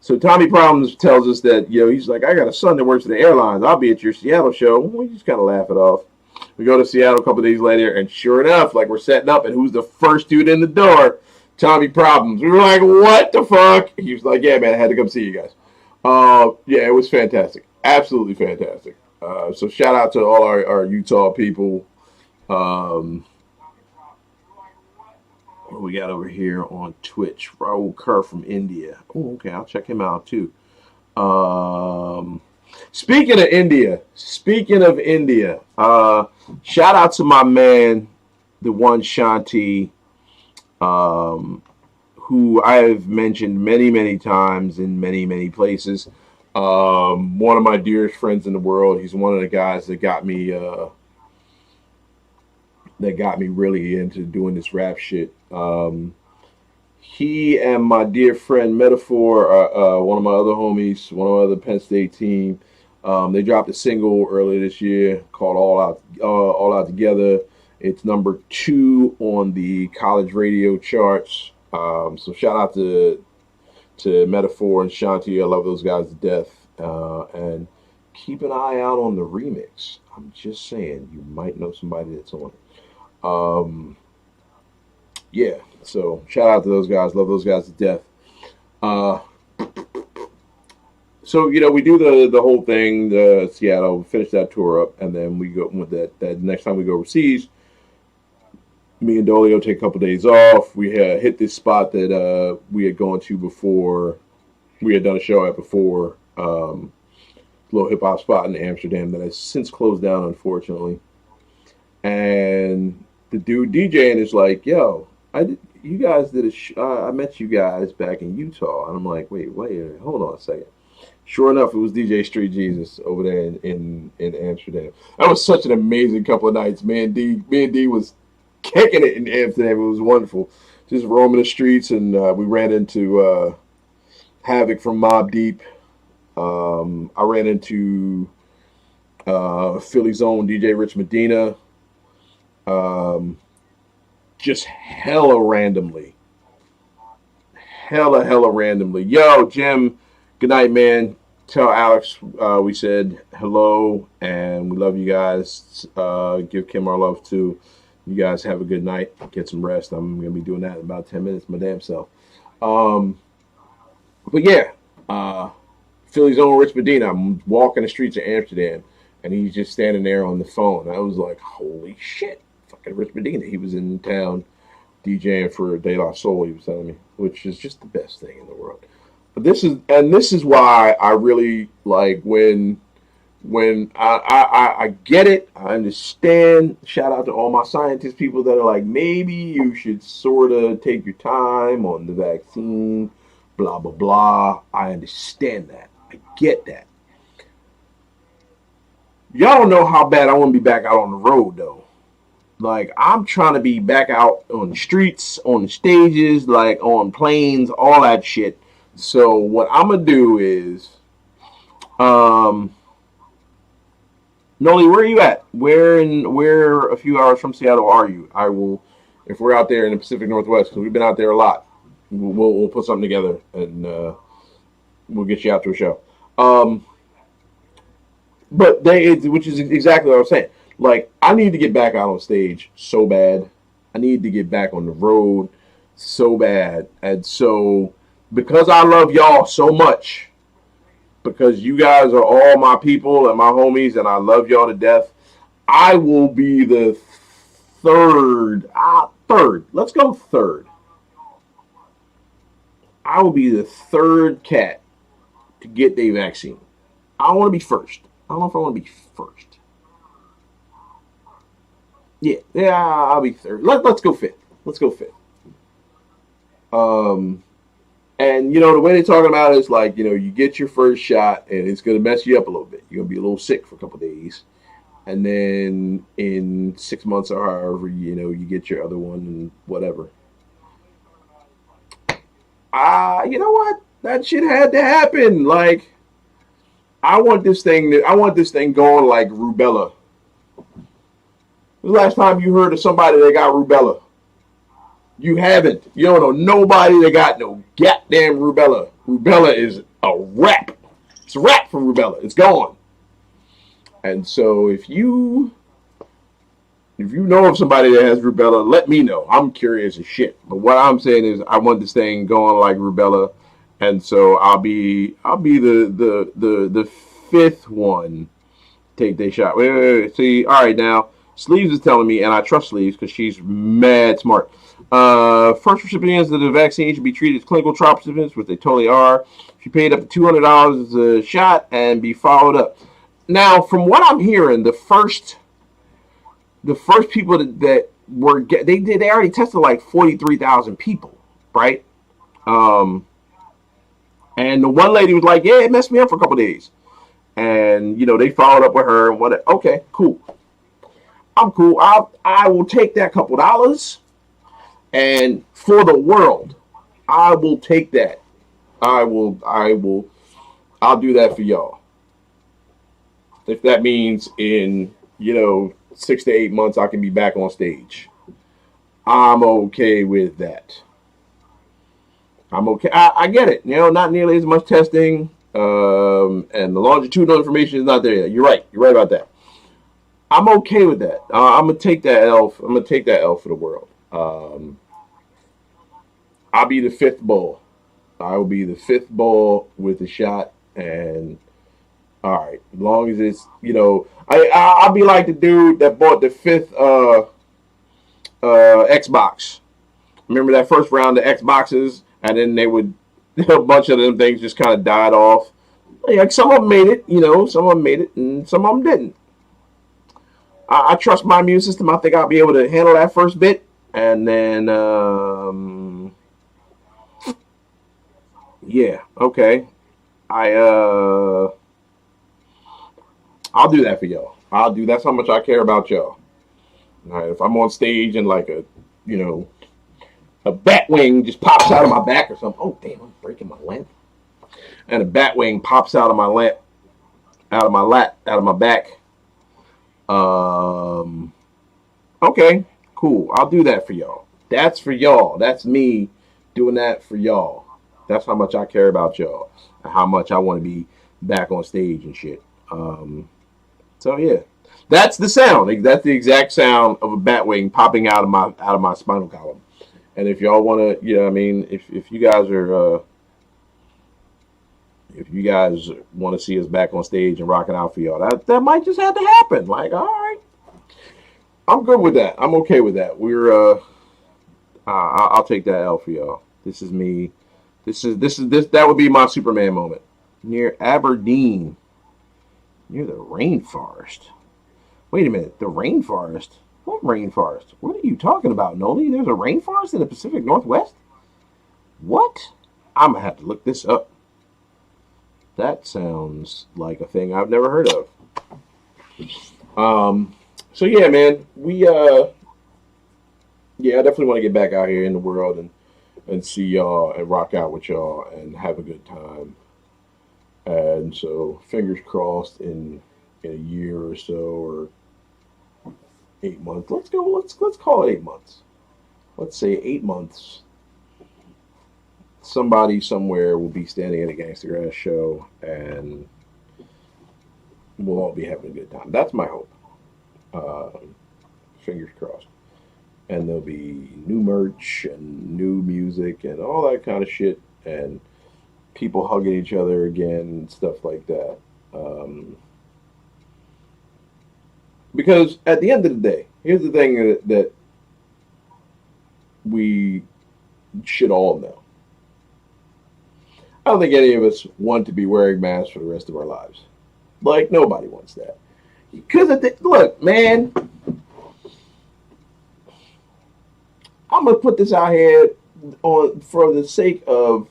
So Tommy Problems tells us that he's like, I got a son that works at the airlines. I'll be at your Seattle show. We just kind of laugh it off. We go to Seattle a couple days later and sure enough, like we're setting up and who's the first dude in the door? Tommy Problems. We were like, what the fuck? He was like, yeah, man, I had to come see you guys. Yeah, it was fantastic. Absolutely fantastic. So shout out to all our Utah people. What we got over here on Twitch? Raul Kerr from India. Oh, okay. I'll check him out too. Speaking of India, shout out to my man, the one Shanti, who I have mentioned many, many times in many, many places. One of my dearest friends in the world. He's one of the guys that got me really into doing this rap shit. He and my dear friend Metaphor, one of my other homies, one of my other Penn State team, they dropped a single earlier this year called All Out Together. It's number 2 on the college radio charts. So shout out to Metaphor and Shanti. I love those guys to death. And keep an eye out on the remix. I'm just saying, you might know somebody that's on it. Yeah, so shout out to those guys. Love those guys to death. So we do the whole thing, the Seattle, finish that tour up, and then we go with that next time we go overseas. Me and Dolio take a couple days off. We had hit this spot that we had gone to before. We had done a show at before. Little hip hop spot in Amsterdam that has since closed down, unfortunately. And the dude DJing is like, "Yo, you guys did I met you guys back in Utah," and I'm like, "Wait, hold on a second." Sure enough, it was DJ Street Jesus over there in Amsterdam. That was such an amazing couple of nights. Me and D was kicking it in Amsterdam. It was wonderful, just roaming the streets, and we ran into Havoc from Mobb Deep. I ran into Philly's own DJ Rich Medina. Just hella randomly. Hella randomly. Yo, Jim, good night, man. Tell Alex we said hello and we love you guys. Give Kim our love too. You guys have a good night. Get some rest. I'm going to be doing that in about 10 minutes, my damn self. But yeah, Philly's own Rich Medina. I'm walking the streets of Amsterdam, and he's just standing there on the phone. I was like, holy shit, fucking Rich Medina. He was in town DJing for De La Soul, he was telling me, which is just the best thing in the world. But this is why I really like when I get it, I understand. Shout out to all my scientist people that are like, maybe you should sort of take your time on the vaccine, blah, blah, blah. I understand that. I get that. Y'all don't know how bad I want to be back out on the road, though. Like, I'm trying to be back out on the streets, on the stages, like on planes, all that shit. So what I'm going to do is, Noli, where are you at? Where a few hours from Seattle are you? I will, if we're out there in the Pacific Northwest, because we've been out there a lot. We'll put something together and we'll get you out to a show. But which is exactly what I was saying. Like, I need to get back out on stage so bad. I need to get back on the road so bad. And so, because I love y'all so much, because you guys are all my people and my homies, and I love y'all to death, I will be the third. Let's go third. I will be the third cat to get the vaccine. I don't want to be first. I don't know if I want to be first. Yeah, I'll be third. Let's go fifth. Let's go fifth. And the way they're talking about it is like, you get your first shot and it's gonna mess you up a little bit. You're gonna be a little sick for a couple of days, and then in 6 months or however, you get your other one and whatever. You know what? That shit had to happen. Like, I want this thing going like rubella. When was the last time you heard of somebody that got rubella? You haven't. You don't know nobody that got no goddamn rubella. Rubella is a wrap. It's a wrap for rubella. It's gone. And so if you know of somebody that has rubella, let me know. I'm curious as shit. But what I'm saying is I want this thing going like rubella. And so I'll be the fifth one take their shot. Wait. See, all right now. Sleeves is telling me, and I trust Sleeves because she's mad smart. First recipients of the vaccine should be treated as clinical trial participants, which they totally are. She paid up to $200 a shot and be followed up. Now, from what I'm hearing, the first people that were they already tested like 43,000 people, right? And the one lady was like, "Yeah, it messed me up for a couple of days," and they followed up with her and what? Okay, cool. I'm cool. I will take that couple dollars, and for the world, I will take that. I'll do that for y'all. If that means in 6 to 8 months I can be back on stage, I'm okay with that. I'm okay. I get it. Not nearly as much testing, and the longitudinal information is not there yet. You're right. You're right about that. I'm okay with that. I'm gonna take that L. I'm gonna take that L for the world. I'll be the fifth bull. I will be the fifth bull with the shot, And all right, as long as it's I'll be like the dude that bought the fifth Xbox. Remember that first round of Xboxes, and then they would a bunch of them things just kind of died off. Like some of them made it, some of them made it, and some of them didn't. I trust my immune system. I think I'll be able to handle that first bit, and then yeah, okay. I I'll do that for y'all. I'll do that's how much I care about y'all. All right, if I'm on stage and like you know a bat wing just pops out of my back or something. Oh damn, I'm breaking my lamp. And a bat wing pops out of my lamp, out of my lap, out of my back. Um, okay, cool. I'll do that for y'all. That's for y'all. That's me doing that for y'all. That's how much I care about y'all and how much I want to be back on stage and shit. So yeah, that's the sound. That's the exact sound of a bat wing popping out of my spinal column. And if y'all want to, I mean, if you guys are if you guys want to see us back on stage and rocking out for y'all, that might just have to happen. Like, all right, I'm good with that. I'm okay with that. I'll take that L for y'all. This is me. This that would be my Superman moment. Near Aberdeen, near the rainforest. Wait a minute, the rainforest? What rainforest? What are you talking about, Noli? There's a rainforest in the Pacific Northwest? What? I'm gonna have to look this up. That sounds like a thing I've never heard of. So yeah, man, yeah, I definitely want to get back out here in the world and see y'all and rock out with y'all and have a good time. And so, fingers crossed in a year or so or 8 months. Let's go. Let's call it 8 months. Let's say 8 months. Somebody somewhere will be standing at a Gangstagrass show, and we'll all be having a good time. That's my hope. Fingers crossed. And there'll be new merch and new music and all that kind of shit, and people hugging each other again and stuff like that. Because at the end of the day, here's the thing that we should all know. I don't think any of us want to be wearing masks for the rest of our lives. Like, nobody wants that. Because, look, man, I'm going to put this out here for the sake of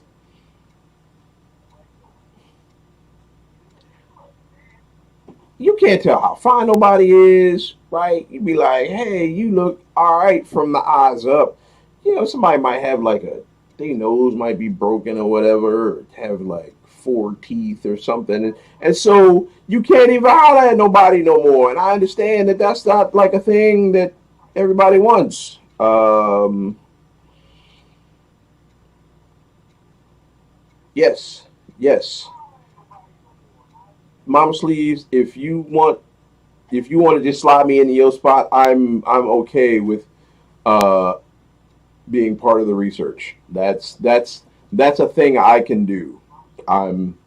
you can't tell how fine nobody is, right? You'd be like, hey, you look all right from the eyes up. Somebody might have like their nose might be broken or whatever, or have like 4 teeth or something. And so you can't even holler at nobody no more. And I understand that that's not like a thing that everybody wants. Yes, yes. Mama sleeves, if you want to just slide me into your spot, I'm okay with uh being part of the research. That's a thing I can do. I'm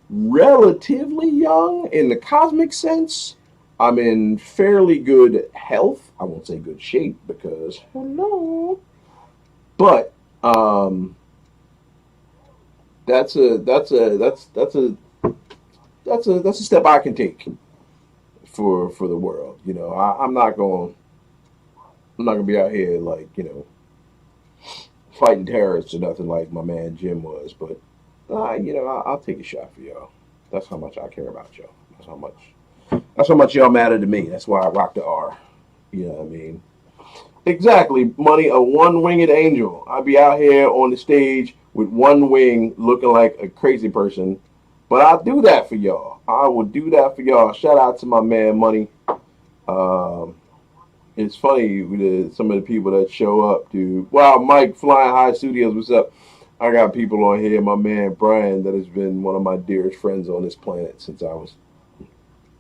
relatively young in the cosmic sense. I'm in fairly good health. I won't say good shape because hello, but that's a step I can take for the world. I'm not gonna be out here like fighting terrorists or nothing like my man Jim was, but I'll take a shot for y'all. That's how much I care about y'all. That's how much y'all matter to me. That's why I rock the R. You know what I mean? Exactly, money, a one-winged angel. I'd be out here on the stage with one wing looking like a crazy person. But I'll do that for y'all. I will do that for y'all. Shout out to my man Money. Um, it's funny with some of the people that show up, dude. Wow, Mike, Flying High Studios, what's up? I got people on here. My man Brian, that has been one of my dearest friends on this planet since I was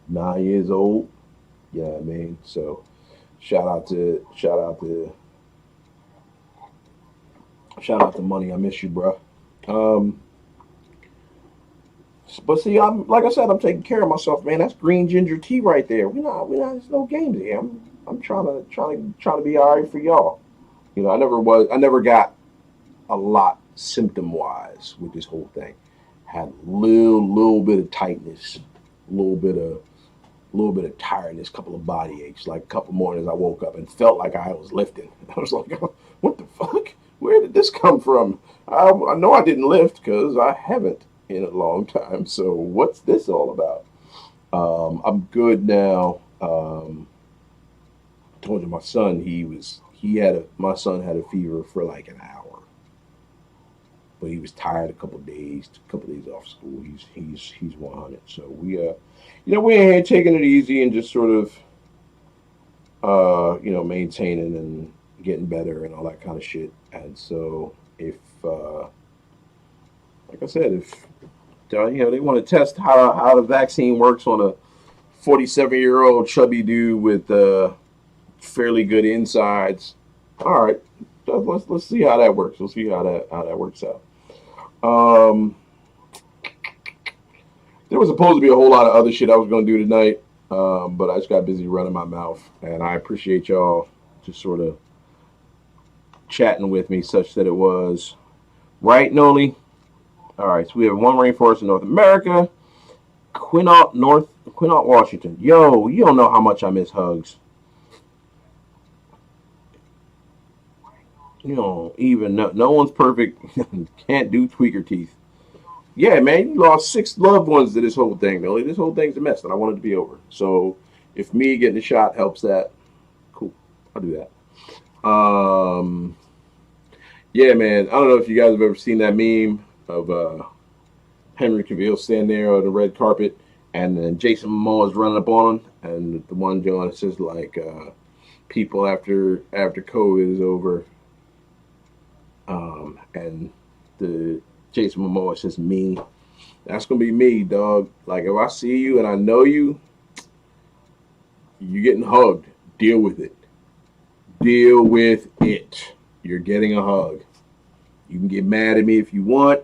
9 years old. You know what I mean? So shout out to Money. I miss you, bro. Um, But see, I'm like I said, I'm taking care of myself, man. That's green ginger tea right there. We not. There's no games here. I'm trying to be all right for y'all. I never got a lot symptom wise with this whole thing. Had little bit of tightness, a little bit of tiredness, couple of body aches. Like a couple mornings, I woke up and felt like I was lifting. I was like, "What the fuck? Where did this come from? I know I didn't lift because I haven't in a long time. So what's this all about?" I'm good now. I told you my son had a fever for like an hour, but he was tired a couple days off school. He's 100. So we're in here taking it easy and just sort of maintaining and getting better and all that kind of shit. And so if like I said, if they want to test how the vaccine works on a 47-year-old chubby dude with fairly good insides, all right, let's see how that works. We'll see how that works out. Um, there was supposed to be a whole lot of other shit I was going to do tonight, but I just got busy running my mouth, and I appreciate y'all just sort of chatting with me, such that it was right, Noli. All right, so we have one rainforest in North America, Quinault, Washington. Yo, you don't know how much I miss hugs. Even no one's perfect. Can't do tweaker teeth. Yeah, man, you lost 6 loved ones to this whole thing, Billy. This whole thing's a mess, and I want it to be over. So, if me getting a shot helps that, cool. I'll do that. Yeah, man. I don't know if you guys have ever seen that meme of Henry Cavill standing there on the red carpet, and then Jason Momoa is running up on him, and the one John says like, "People after COVID is over," and the Jason Momoa says, "Me." That's gonna be me, dog. Like if I see you and I know you, you're getting hugged. Deal with it. Deal with it. You're getting a hug. You can get mad at me if you want.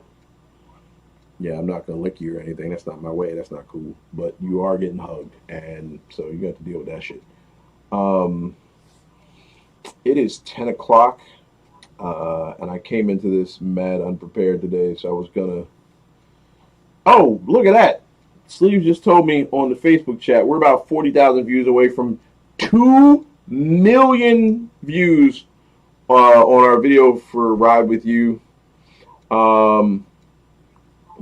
Yeah, I'm not gonna lick you or anything. That's not my way. That's not cool. But you are getting hugged, and so you got to deal with that shit. Um, it is 10 o'clock, and I came into this mad unprepared today, so I was gonna. Oh, look at that! Sleeve just told me on the Facebook chat we're about 40,000 views away from 2 million views on our video for Ride With You. The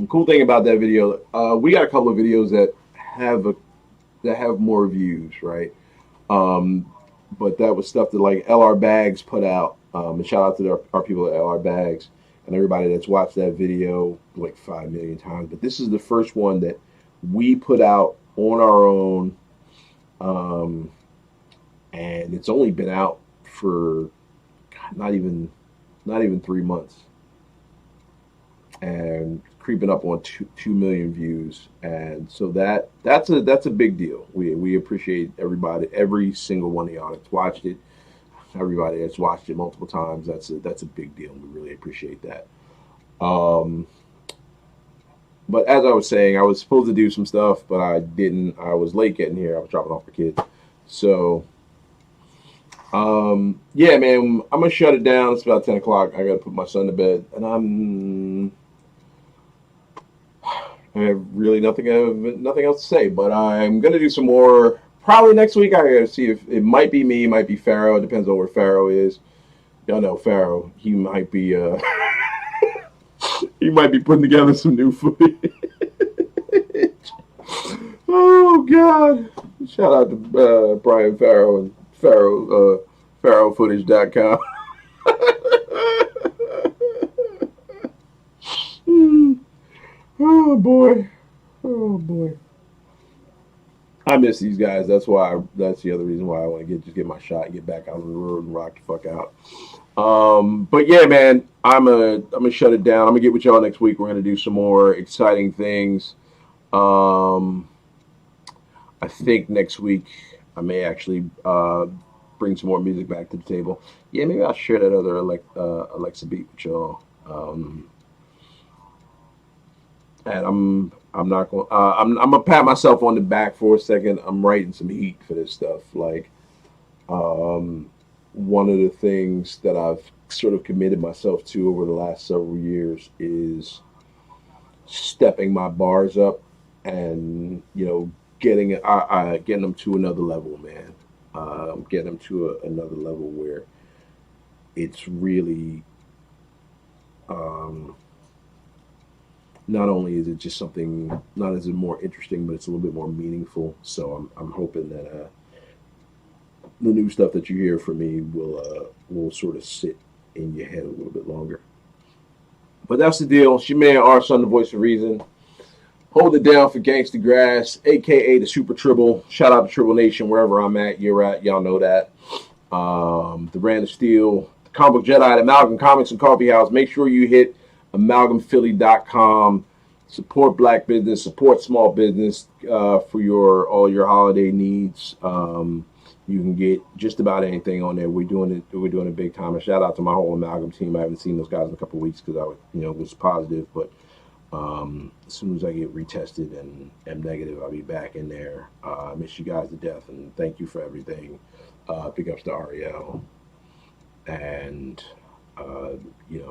cool thing about that video, we got a couple of videos that have more views, right? But that was stuff that like LR Bags put out. And shout out to our people at LR Bags and everybody that's watched that video like 5 million times. But this is the first one that we put out on our own, and it's only been out for not even 3 months, and creeping up on 2 million views. And so that's a big deal. We appreciate everybody, every single one of y'all that's watched it, everybody that's watched it multiple times. That's a big deal. We really appreciate that. But as I was saying, I was supposed to do some stuff, but I didn't. I was late getting here. I was dropping off the kids. So, yeah, man, I'm going to shut it down. It's about 10 o'clock. I got to put my son to bed. And I have really nothing else to say. But I'm going to do some more. Probably next week. I got to see if it might be me, it might be Pharaoh. It depends on where Pharaoh is. Y'all know Pharaoh. He might be... he might be putting together some new footage. Oh God! Shout out to Brian Farrow and PharaohFootage.com. Oh boy! Oh boy! I miss these guys. That's the other reason why I want to get my shot, get back out on the road, and rock the fuck out. But yeah, man, I'm gonna shut it down. I'm gonna get with y'all next week. We're gonna do some more exciting things. I think next week I may actually bring some more music back to the table. Yeah, maybe I'll share that other Alexa beat with y'all. And I'm not going. I'm gonna pat myself on the back for a second. I'm writing some heat for this stuff. Like, one of the things that I've sort of committed myself to over the last several years is stepping my bars up, and getting them to another level, man. Getting them to another level where it's really, um, not only is it just something, not as it more interesting, but it's a little bit more meaningful. So I'm hoping that the new stuff that you hear from me will sort of sit in your head a little bit longer. But that's the deal. It's your man R Son, the voice of reason. Hold it down for Gangstagrass, aka the Super Tribble. Shout out to Tribble Nation, wherever I'm at, you're at. Y'all know that. The Brand of Steel, the Comic Book Jedi, the Amalgam Comics and Coffee House. Make sure you hit amalgamphilly.com. Support black business, support small business for all your holiday needs. You can get just about anything on there. We're doing it. We're doing it big time. And shout out to my whole Amalgam team. I haven't seen those guys in a couple of weeks because was positive. But as soon as I get retested and am negative, I'll be back in there. I miss you guys to death, and thank you for everything. Big ups to Ariel and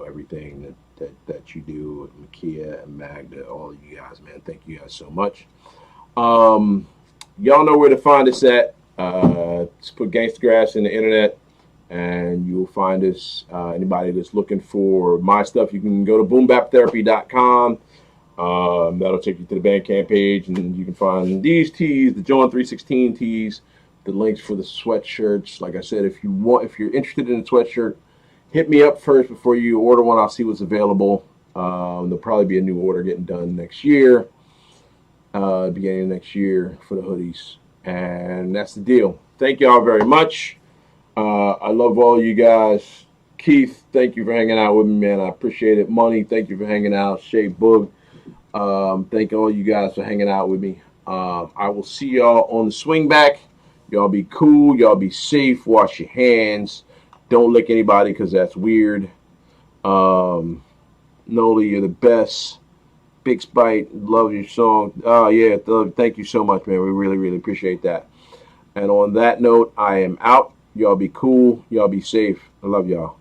everything that you do, Makia and Magda, all of you guys, man. Thank you guys so much. Y'all know where to find us at. Just put Gangstagrass in the internet, and you'll find us. Anybody that's looking for my stuff, you can go to boombaptherapy.com. That'll take you to the Bandcamp page, and you can find these tees, the John 316 tees, the links for the sweatshirts. Like I said, if you're interested in a sweatshirt, hit me up first before you order one. I'll see what's available. There'll probably be a new order getting done next year, beginning of next year for the hoodies. And that's the deal. Thank y'all very much. I love all you guys. Keith, thank you for hanging out with me, man. I appreciate it. Money, thank you for hanging out. Shay Boog, thank all you guys for hanging out with me. I will see y'all on the swing back. Y'all be cool. Y'all be safe. Wash your hands. Don't lick anybody because that's weird. Noli, you're the best. Big Spite, love your song. Oh, yeah, thank you so much, man. We really, really appreciate that. And on that note, I am out. Y'all be cool. Y'all be safe. I love y'all.